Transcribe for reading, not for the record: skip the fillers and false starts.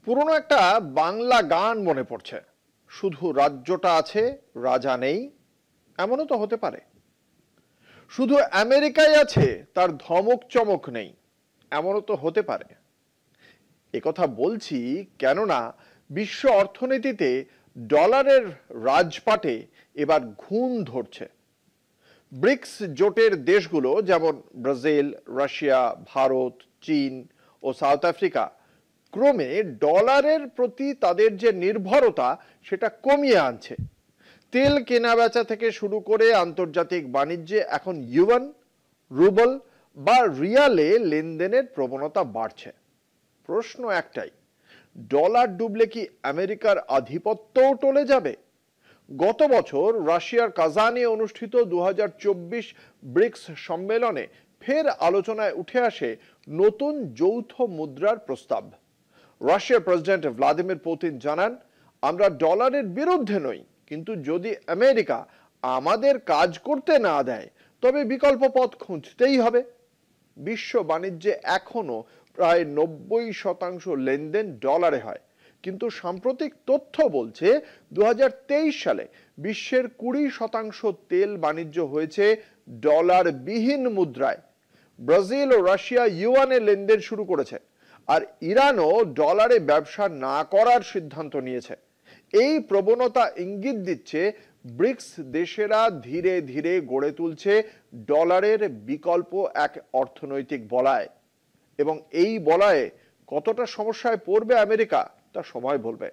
পুরনো একটা বাংলা গান মনে পড়ছে। শুধু রাজ্যটা আছে, রাজা নেই। এমনও তো হতে পারে। শুধু আমেরিকায় আছে, তার ধমক চমক নেই। এমনও তো হতে পারে। একথা বলছি কেননা বিশ্ব অর্থনীতিতে ডলারের রাজপাটে এবার ঘুণ ধরছে। ব্রিক্স জোটের দেশগুলো যেমন ব্রাজিল, রাশিয়া, ভারত, চীন ও সাউথ আফ্রিকা ক্রমে ডলারের প্রতি তাদের যে নির্ভরতা সেটা কমিয়ে আনছে। তেল কেনাবেচা থেকে শুরু করে আন্তর্জাতিক বাণিজ্যে এখন ইউয়ান, রুবল বা রিয়ালে লেনদেনের প্রবণতা বাড়ছে। প্রশ্ন একটাই, ডলার ডুবলে কি আমেরিকার আধিপত্যও টলে যাবে? গত বছর রাশিয়ার কাজানে অনুষ্ঠিত 2024 ব্রিক্স সম্মেলনে ফের আলোচনায় উঠে আসে নতুন যৌথ মুদ্রার প্রস্তাব। রাশিয়ার প্রেসিডেন্ট ভ্লাদিমির পুতিন জানান, আমরা ডলারের বিরুদ্ধে নই, কিন্তু যদি আমেরিকা আমাদের কাজ করতে না দেয় তবে বিকল্প পথ খুঁজতেই হবে। বিশ্ব বাণিজ্যে এখনো প্রায় 90% লেনদেন ডলারে হয়, কিন্তু সাম্প্রতিক তথ্য বলছে 2023 সালে বিশ্বের 20% তেল বাণিজ্য হয়েছে ডলার বিহীন মুদ্রায়। ব্রাজিল ও রাশিয়া ইউয়ানে লেনদেন শুরু করেছে, আর ইরানও ডলারে ব্যবসা না করার সিদ্ধান্ত নিয়েছে। এই প্রবণতা ইঙ্গিত দিচ্ছে ব্রিক্স দেশেরা ধীরে ধীরে গড়ে তুলছে ডলারের বিকল্প এক অর্থনৈতিক বলয়। এবং এই বলয়ে কতটা সমস্যায় পড়বে আমেরিকা তা সময় বলবে।